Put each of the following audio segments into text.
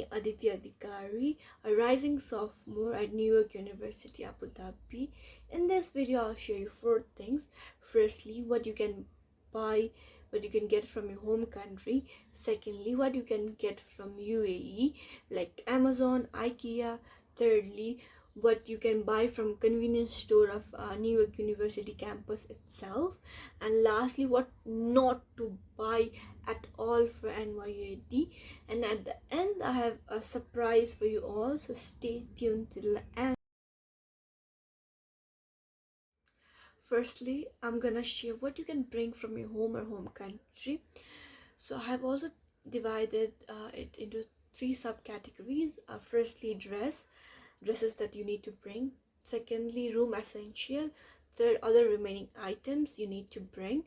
me, Aditi Adhikari, a rising sophomore at New York University, Abu Dhabi. In this video, I'll show you 4 things. Firstly, what you can buy, what you can get from your home country. Secondly, what you can get from UAE, like Amazon, IKEA. Thirdly, what you can buy from convenience store of New York University campus itself. And lastly, what not to buy at all for NYUAD. And at the end, I have a surprise for you all, so stay tuned till the end. Firstly, I'm gonna share what you can bring from your home or home country. So I have also divided it into 3 subcategories. Firstly, dresses that you need to bring. Secondly, room essential. Third, other remaining items you need to bring.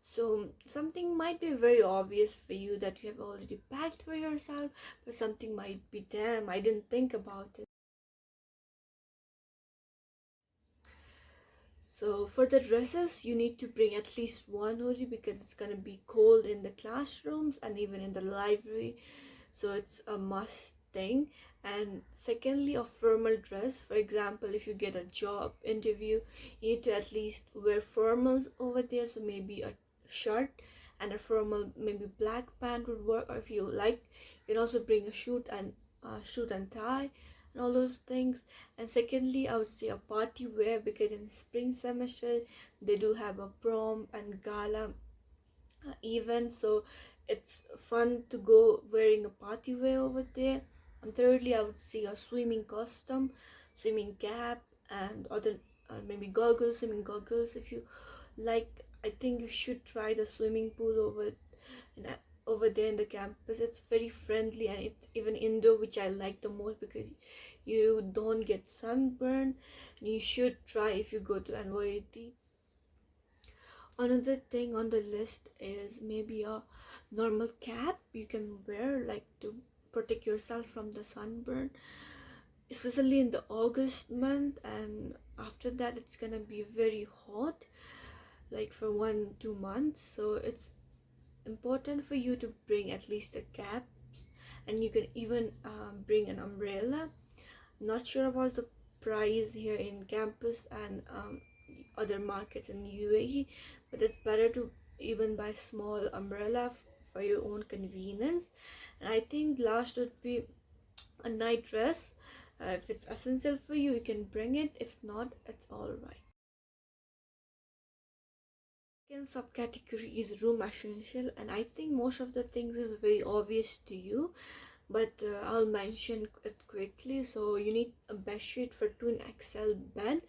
So something might be very obvious for you that you have already packed for yourself, but something might be, damn, I didn't think about it. So for the dresses, you need to bring at least one hoodie because it's gonna be cold in the classrooms and even in the library, so it's a must thing. And secondly, a formal dress. For example, if you get a job interview, you need to at least wear formals over there, so maybe a shirt and a formal, maybe black pant would work. Or if you like, you can also bring a suit and tie and all those things. And secondly, I would say a party wear, because in spring semester they do have a prom and gala event, so it's fun to go wearing a party wear over there. And thirdly, I would say a swimming costume, swimming cap, and other maybe goggles, swimming goggles if you like. I think you should try the swimming pool over there in the campus. It's very friendly and it's even indoor, which I like the most because you don't get sunburn. You should try if you go to NYUT. Another thing on the list is maybe a normal cap you can wear, like to protect yourself from the sunburn, especially in the August month. And after that, it's gonna be very hot, like for 1-2 months. So it's important for you to bring at least a cap, and you can even bring an umbrella. Not sure about the price here in campus and other markets in UAE, but it's better to even buy small umbrella for your own convenience. And I think last would be a night dress. If it's essential for you, you can bring it. If not, it's all right. Second subcategory is room essential, and I think most of the things is very obvious to you, but I'll mention it quickly. So you need a bed sheet for twin XL bed,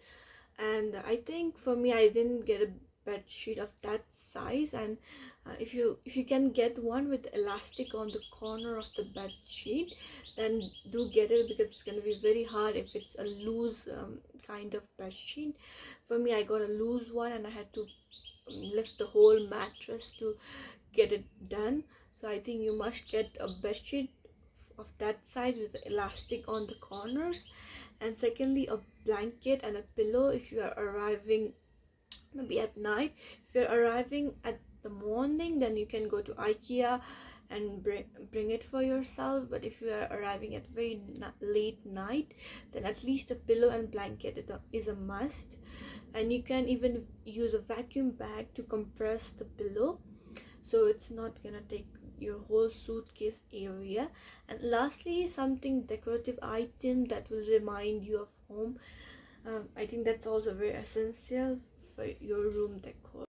and I think for me, I didn't get a bed sheet of that size. And if you can get one with elastic on the corner of the bed sheet, then do get it, because it's going to be very hard if it's a loose kind of bed sheet. For me, I got a loose one and I had to lift the whole mattress to get it done. So I think you must get a bed sheet of that size with elastic on the corners. And secondly, a blanket and a pillow if you are arriving maybe at night. If you're arriving at the morning, then you can go to IKEA and bring it for yourself. But if you are arriving at very late night, then at least a pillow and blanket is a must. And you can even use a vacuum bag to compress the pillow, so it's not gonna take your whole suitcase area. And lastly, something decorative item that will remind you of home. I think that's also very essential for your room decor.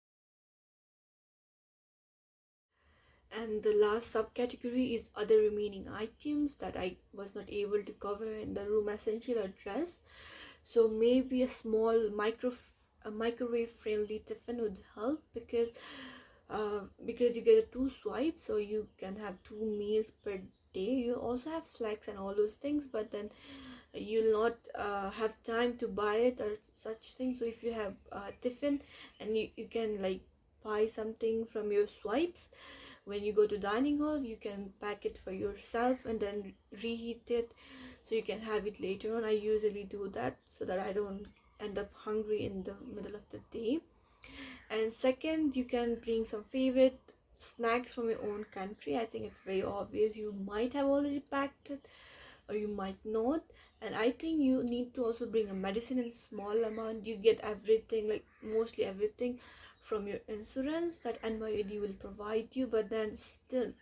And the last subcategory is other remaining items that I was not able to cover in the room essential or dress. So maybe a small microwave friendly tiffin would help, because you get 2 swipes, so you can have 2 meals per day. You also have snacks and all those things, but then you'll not have time to buy it or such things. So if you have tiffin, and you can like buy something from your swipes, when you go to dining hall, you can pack it for yourself and then reheat it, so you can have it later on. I usually do that so that I don't end up hungry in the middle of the day. And second, you can bring some favorite snacks from your own country, I think it's very obvious you might have already packed it or you might not. And I think you need to also bring a medicine in small amount. You get everything, like mostly everything, from your insurance that NYUD will provide you, but then still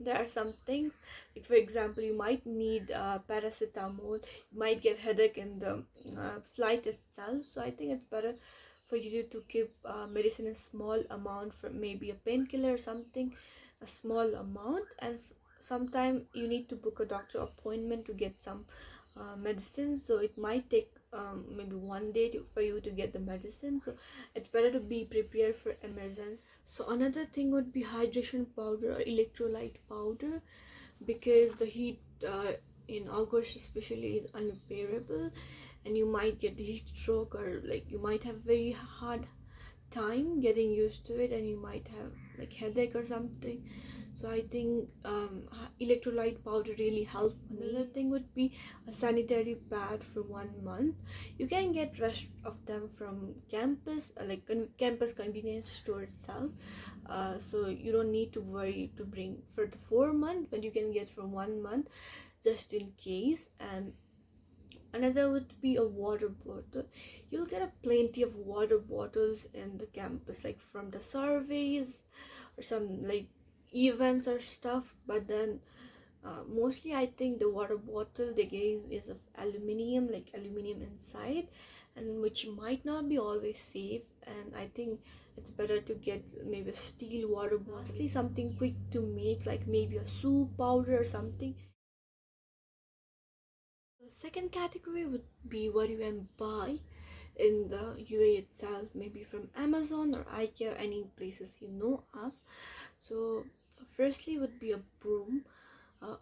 there are some things, like for example you might need paracetamol, you might get headache in the flight itself. So I think it's better for you to keep medicine in small amount, for maybe a painkiller or something, a small amount. And sometime you need to book a doctor appointment to get some medicine, so it might take maybe one day for you to get the medicine. So it's better to be prepared for emergency. So another thing would be hydration powder or electrolyte powder, because the heat in August especially is unbearable, and you might get heat stroke, or like you might have very hard time getting used to it, and you might have like headache or something. So I think electrolyte powder really helps. Another thing would be a sanitary pad for 1 month. You can get rest of them from campus, like campus convenience store itself. So you don't need to worry to bring for the 4 month, but you can get for 1 month just in case. And another would be a water bottle. You'll get a plenty of water bottles in the campus, like from the surveys or some like events or stuff. But then mostly I think the water bottle they gave is of aluminium, like aluminium inside, and which might not be always safe. And I think it's better to get maybe a steel water bottle. Lastly, something quick to make, like maybe a soup powder or something. The second category would be what you can buy in the UAE itself, maybe from Amazon or IKEA, any places you know of. So firstly would be a broom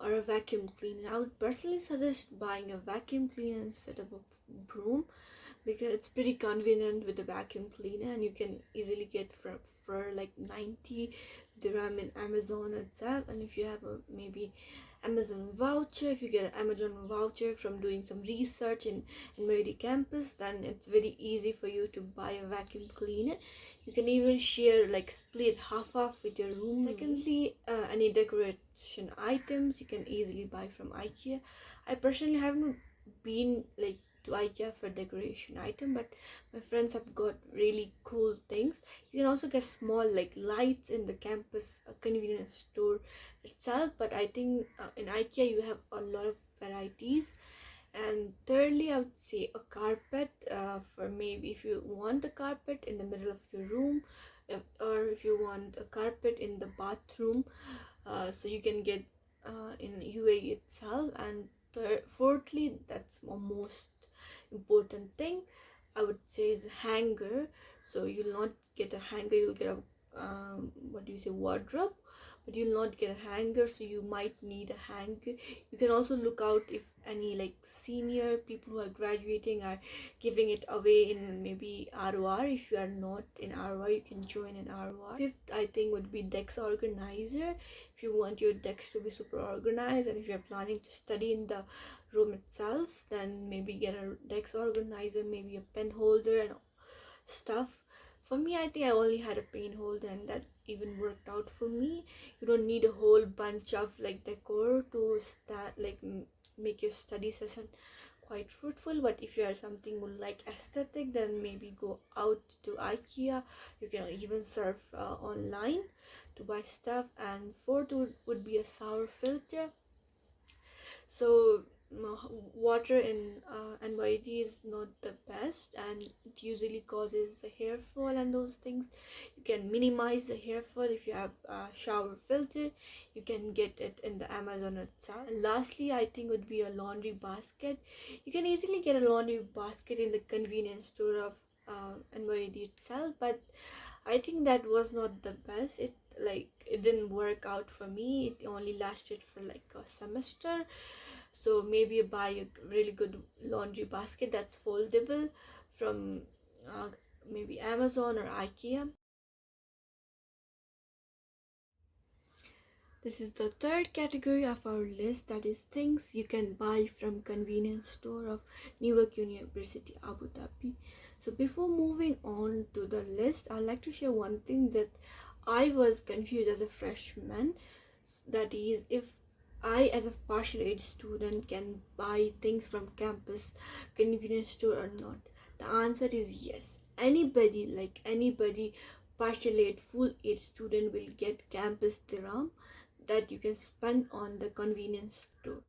or a vacuum cleaner. I would personally suggest buying a vacuum cleaner instead of a broom, because it's pretty convenient with the vacuum cleaner, and you can easily get for like 90 dirham in Amazon itself. And if you have a maybe Amazon voucher, if you get an Amazon voucher from doing some research in Meri campus, then it's very easy for you to buy a vacuum cleaner. You can even share, like split half with your room. Secondly, any decoration items you can easily buy from IKEA. I personally haven't been like to IKEA for decoration item, but my friends have got really cool things. You can also get small like lights in the campus convenience store itself, but I think in IKEA you have a lot of varieties. And thirdly, I would say a carpet, for maybe if you want a carpet in the middle of your room, or if you want a carpet in the bathroom, so you can get in UAE itself. And fourthly, that's my most important thing, I would say, is a hanger. So you'll not get a hanger, you'll get a what do you say, wardrobe, but you'll not get a hanger, so you might need a hanger. You can also look out if any like senior people who are graduating are giving it away in maybe ROR. If you are not in ROR, you can join in ROR. Fifth, I think, would be desk organizer. If you want your decks to be super organized, and if you're planning to study in the room itself, then maybe get a desk organizer, maybe a pen holder and stuff. For me, I think I only had a pen holder, and that even worked out for me. You don't need a whole bunch of like decor to start like make your study session quite fruitful. But if you are something who like aesthetic, then maybe go out to IKEA. You can even surf online to buy stuff. And fourth would be a shower filter. So water in NYD is not the best, and it usually causes hair fall and those things. You can minimize the hair fall if you have a shower filter. You can get it in the Amazon itself. And lastly, I think would be a laundry basket. You can easily get a laundry basket in the convenience store of NYD itself, but I think that was not the best. It didn't work out for me. It only lasted for like a semester. So maybe buy a really good laundry basket that's foldable from maybe Amazon or IKEA. This is the third category of our list, that is things you can buy from convenience store of Newark University, Abu Dhabi. So before moving on to the list, I'd like to share one thing that I was confused as a freshman, that is, if I as a partial aid student can buy things from campus convenience store or not. The answer is yes. Anybody partial aid, full aid student will get campus dirham that you can spend on the convenience store.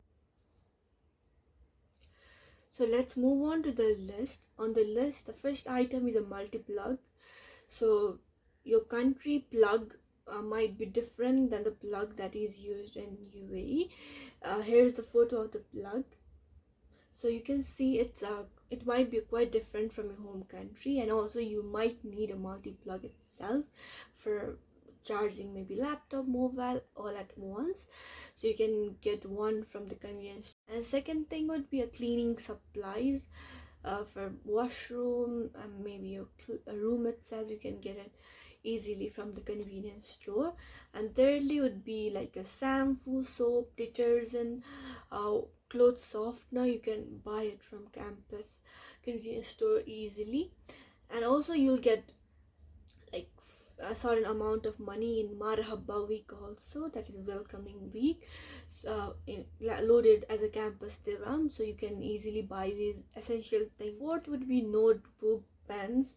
So let's move on to the list. On the list, the first item is a multi-plug. So your country plug might be different than the plug that is used in UAE. Here's the photo of the plug. So you can see it might be quite different from your home country, and also you might need a multi-plug itself for charging maybe laptop, mobile all at once. So you can get one from the convenience. And second thing would be a cleaning supplies for washroom and maybe a room itself. You can get it easily from the convenience store. And thirdly would be like a shampoo, soap, detergent, clothes softener. You can buy it from campus convenience store easily. And also you'll get like a certain amount of money in Marhaba week also, that is welcoming week, loaded as a campus dirham, so you can easily buy these essential things. What would be notebook, pens,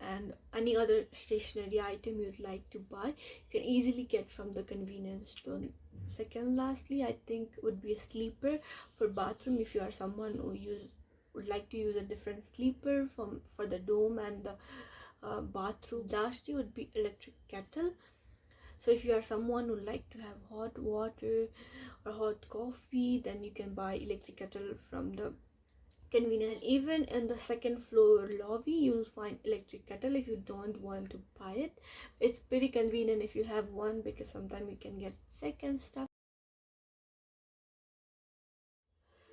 and any other stationery item you'd like to buy, you can easily get from the convenience store. Second, lastly, I think would be a sleeper for bathroom. If you are someone who would like to use a different sleeper for the dome and the bathroom. Lastly would be electric kettle. So if you are someone who like to have hot water or hot coffee, then you can buy electric kettle from the convenience. Even in the second floor lobby you'll find electric kettle if you don't want to buy it. It's pretty convenient if you have one, because sometimes you can get sick and stuff.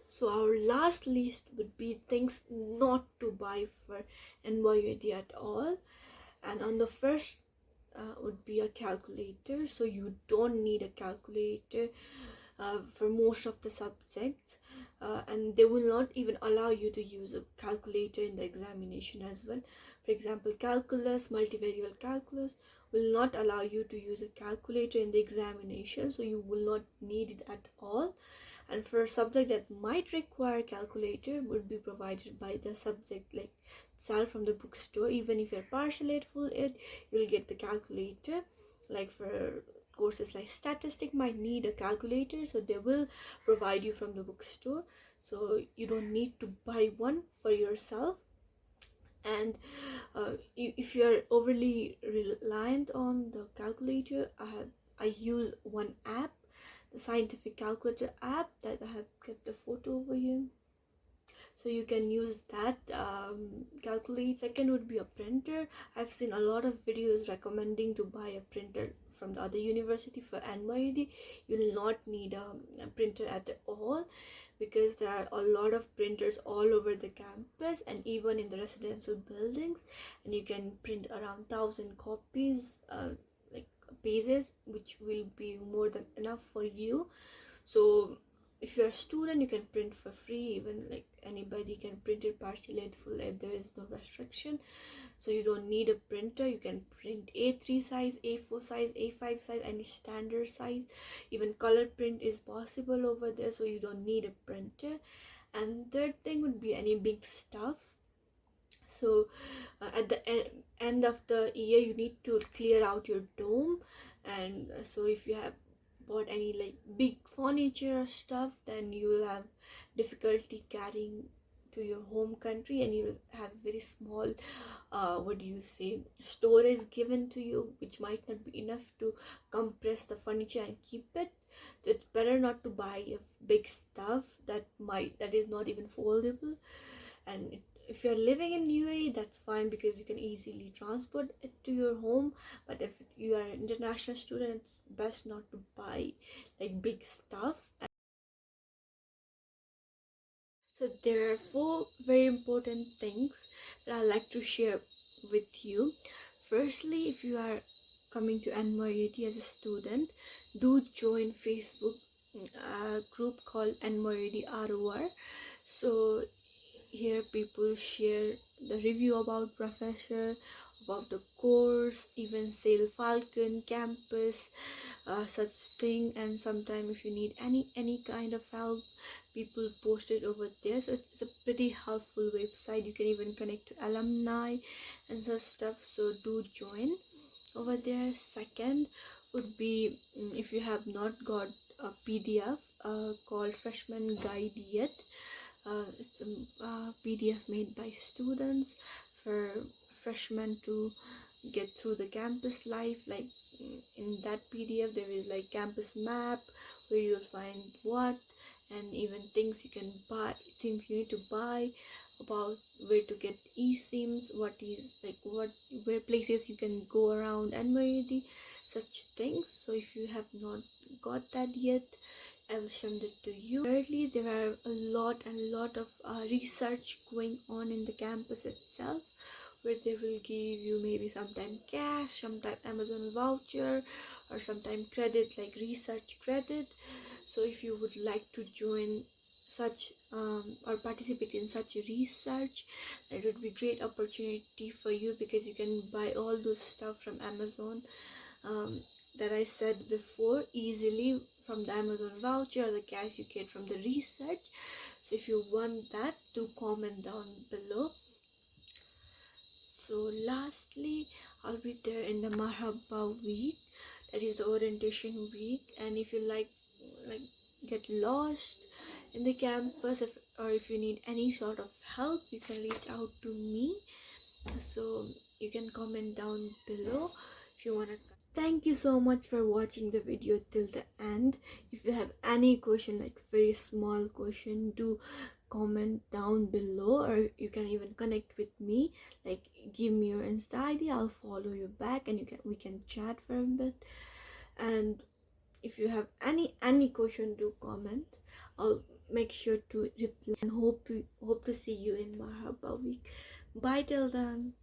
So our last list would be things not to buy for NYUD at all. And on the first would be a calculator. So you don't need a calculator for most of the subjects, and they will not even allow you to use a calculator in the examination as well. For example, calculus, multivariable calculus will not allow you to use a calculator in the examination, so you will not need it at all. And for a subject that might require calculator would be provided by the subject like itself from the bookstore. Even if you're partial aid, full aid, you'll get the calculator. Like for courses like statistic might need a calculator, so they will provide you from the bookstore, so you don't need to buy one for yourself. And if you're overly reliant on the calculator, I use one app, the scientific calculator app, that I have kept the photo over here, so you can use that. Calculate. Second would be a printer. I've seen a lot of videos recommending to buy a printer from the other university. For NYUD you will not need a printer at all, because there are a lot of printers all over the campus and even in the residential buildings, and you can print around 1,000 copies, like pages, which will be more than enough for you. So if you're a student, you can print for free. Even like anybody can print it, partial aid, full aid, there is no restriction. So you don't need a printer. You can print A3 size, A4 size, A5 size, any standard size. Even color print is possible over there, so you don't need a printer. And third thing would be any big stuff. So at the end of the year you need to clear out your dome, and so if you have bought any like big furniture or stuff, then you will have difficulty carrying to your home country, and you'll have very small what do you say, storage given to you, which might not be enough to compress the furniture and keep it. So it's better not to buy a big stuff that is not even foldable. And if you're living in UAE, that's fine, because you can easily transport it to your home. But if you are an international student, it's best not to buy like big stuff. So there are 4 very important things that I like to share with you. Firstly, if you are coming to NYUD as a student, do join Facebook group called NYUD ROR. So here people share the review about professor, about the course, even Sail Falcon campus, such thing. And sometime if you need any kind of help, people post it over there. So it's a pretty helpful website. You can even connect to alumni and such stuff, so do join over there. Second would be, if you have not got a PDF called Freshman Guide yet, it's a PDF made by students for freshmen to get through the campus life. Like, in that PDF there is like campus map where you'll find what, and even things you can buy, things you need to buy, about where to get eSIMs, what is like what where places you can go around and the such things. So if you have not got that yet, I will send it to you. Thirdly, there are a lot of research going on in the campus itself, where they will give you maybe sometime cash, sometime Amazon voucher, or sometime credit like research credit. So if you would like to join such or participate in such research, that would be great opportunity for you, because you can buy all those stuff from Amazon, that I said before, easily from the Amazon voucher or the cash you get from the research. So if you want that, do comment down below. So lastly, I'll be there in the Marhaba week, that is the orientation week. And if you like get lost in the campus, or if you need any sort of help, you can reach out to me. So you can comment down below if you want to. Thank you so much for watching the video till the end. If you have any question, like very small question, do comment down below, or you can even connect with me, like give me your Insta ID, I'll follow you back, and we can chat for a bit. And if you have any question, do comment. I'll make sure to reply, and hope to see you in Marhaba week. Bye till then.